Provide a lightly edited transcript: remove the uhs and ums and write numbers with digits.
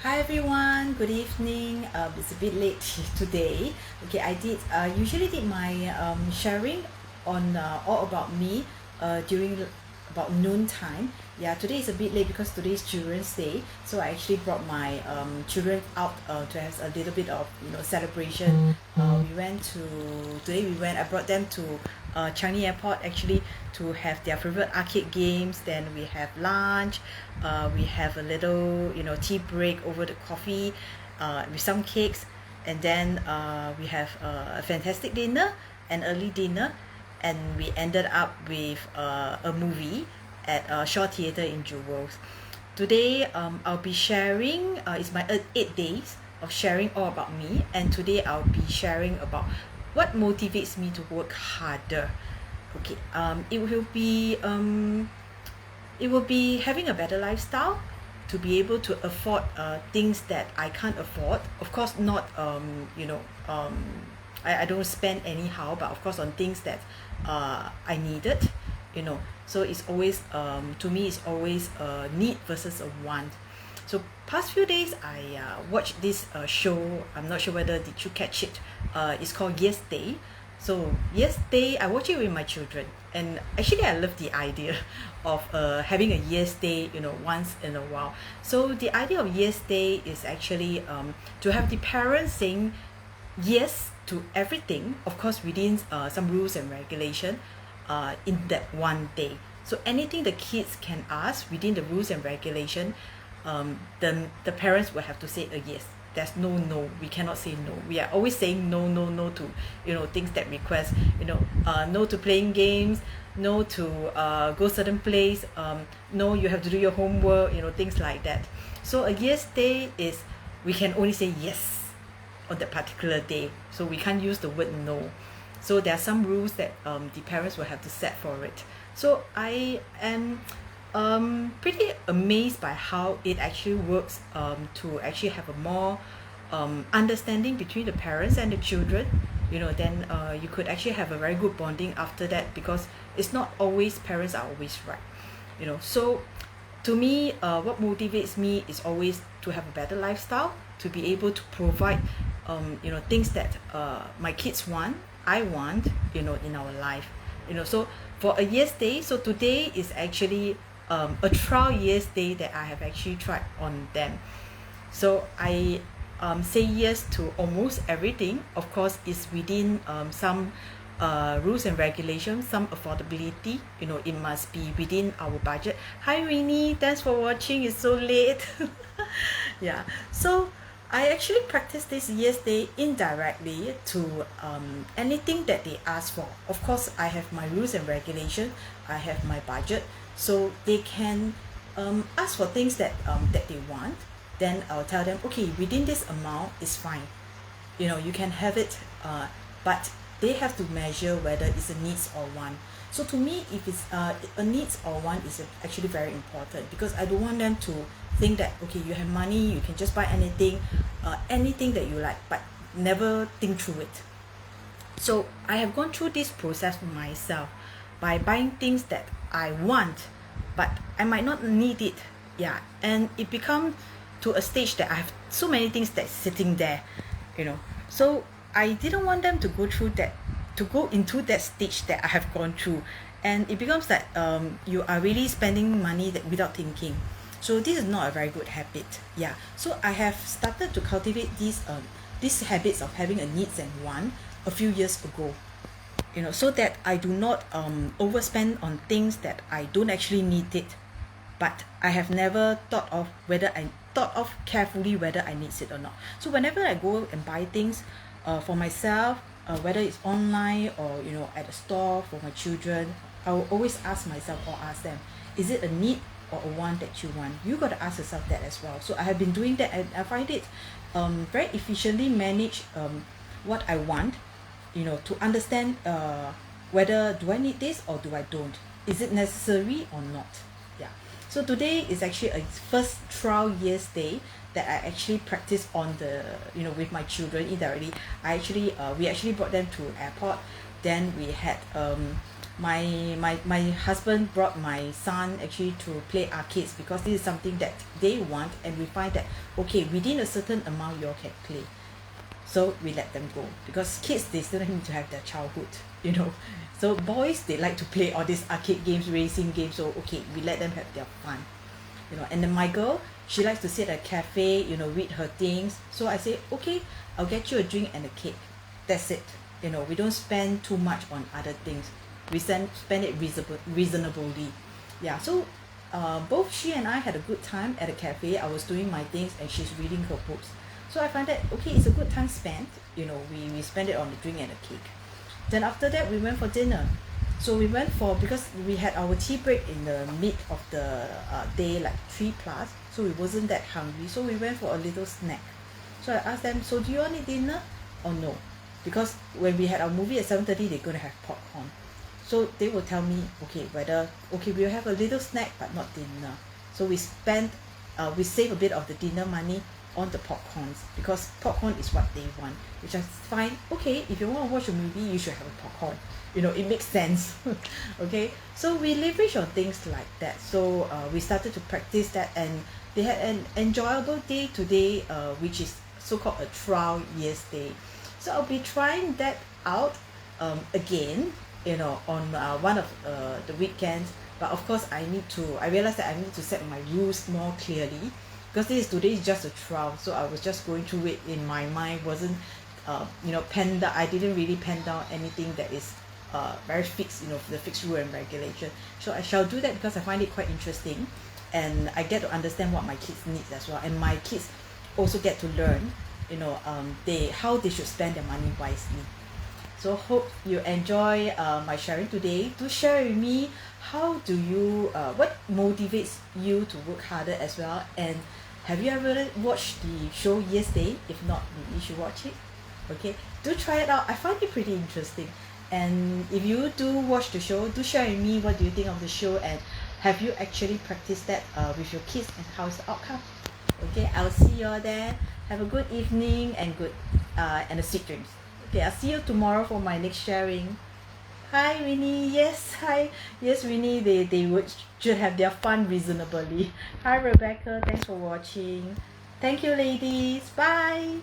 Hi everyone, good evening. It's a bit late today. Okay, I did usually did my sharing on all about me during about noon time. Yeah, today is a bit late because today is Children's Day, so I actually brought my children out to have a little bit of celebration. We went to today. We went. I brought them to Changi Airport actually to have their favorite arcade games. Then we have lunch. We have a little tea break over the coffee with some cakes, and then we have a fantastic dinner, an early dinner, and we ended up with a movie at Shaw Theatre in Jewels. Today, I'll be sharing. It's my 8 days of sharing all about me, and today I'll be sharing about what motivates me to work harder. Okay, it will be having a better lifestyle, to be able to afford things that I can't afford. Of course, not I don't spend anyhow, but of course on things that I needed, so it's always to me it's always a need versus a want. So past few days I watched this show. I'm not sure whether did you catch it. It's called Yes Day. So Yes Day, I watch it with my children, and actually I love the idea of having a Yes Day, once in a while. So the idea of Yes Day is actually to have the parents saying yes to everything, of course within some rules and regulation in that one day. So anything the kids can ask within the rules and regulation, the parents will have to say a yes. There's no, we cannot say no. We are always saying no to things that request, no to playing games, no to go certain place, no, you have to do your homework, things like that. So a yes day is we can only say yes on that particular day, so we can't use the word no. So there are some rules that the parents will have to set for it. So I am pretty amazed by how it actually works, to actually have a more understanding between the parents and the children. Then you could actually have a very good bonding after that, because it's not always parents are always right. So to me, what motivates me is always to have a better lifestyle, to be able to provide things that my kids want, I want, in our life. So for a yes day, so today is actually a trial yes day that I have actually tried on them. So I say yes to almost everything. Of course, it's within some rules and regulations, some affordability. It must be within our budget. Hi Winnie, thanks for watching. It's so late. Yeah, so I actually practice this yes day indirectly to anything that they ask for. Of course, I have my rules and regulation. I have my budget, so they can ask for things that they want. Then I'll tell them, okay, within this amount is fine. You can have it, but they have to measure whether it's a needs or want. So to me, if it's a needs or want, is actually very important, because I don't want them to think that, okay, you have money, you can just buy anything that you like, but never think through it. So I have gone through this process for myself by buying things that I want, but I might not need it. Yeah, and it become to a stage that I have so many things that's sitting there. So I didn't want them to go through that, to go into that stage that I have gone through, and it becomes that you are really spending money that without thinking. So this is not a very good habit. Yeah, so I have started to cultivate these habits of having a needs and want a few years ago, so that I do not overspend on things that I don't actually need it, but I have never thought of carefully whether I need it or not. So whenever I go and buy things for myself, whether it's online or at a store for my children, I will always ask myself or ask them, is it a need or a want that you want? You got to ask yourself that as well. So I have been doing that, and I find it very efficiently manage what I want, to understand whether do I need this or do I don't, is it necessary or not. Yeah, so today is actually a first trial yes day that I actually practice on the with my children indirectly. We actually brought them to airport. Then we had my husband brought my son actually to play arcades because this is something that they want, and we find that okay, within a certain amount you all can play, so we let them go because kids, they still need to have their childhood, you know. So boys, they like to play all these arcade games, racing games, so okay, we let them have their fun, you know. And then my girl, she likes to sit at a cafe, you know, read her things. So I say, okay, I'll get you a drink and a cake. That's it. You know, we don't spend too much on other things. We spend it reasonably. Yeah. So both she and I had a good time at a cafe. I was doing my things and she's reading her books. So I find that okay, it's a good time spent. You know, we spend it on a drink and a cake. Then after that, we went for dinner. So we went for, because we had our tea break in the mid of the day, like 3 plus, so we wasn't that hungry, so we went for a little snack. So I asked them, so do you want any dinner or no? Because when we had our movie at 7:30, they're going to have popcorn. So they will tell me, okay, whether, okay, we'll have a little snack but not dinner. So we save a bit of the dinner money on the popcorns, because popcorn is what they want, which I find okay. If you want to watch a movie, you should have a popcorn, you know, it makes sense. Okay, so we leverage on things like that. So we started to practice that, and they had an enjoyable day today, which is so-called a trial yes day. So I'll be trying that out again, you know, on one of the weekends. But of course I realized that I need to set my rules more clearly, because today is just a trial, so I was just going through it in my mind, wasn't you know, I didn't really pen down anything that is very fixed, you know, the fixed rule and regulation. So I shall do that because I find it quite interesting, and I get to understand what my kids need as well, and my kids also get to learn, you know, how they should spend their money wisely. So hope you enjoy my sharing today. Do share with me, how do you what motivates you to work harder as well, and have you ever watched the show yesterday? If not, you should watch it. Okay, do try it out. I find it pretty interesting. And if you do watch the show, do share with me what do you think of the show, and have you actually practiced that with your kids, and how's the outcome? Okay, I'll see you all there. Have a good evening and good and a sweet dreams. Okay, I'll see you tomorrow for my next sharing. Hi Winnie, yes, hi, yes Winnie, should have their fun reasonably. Hi Rebecca, thanks for watching. Thank you ladies, bye.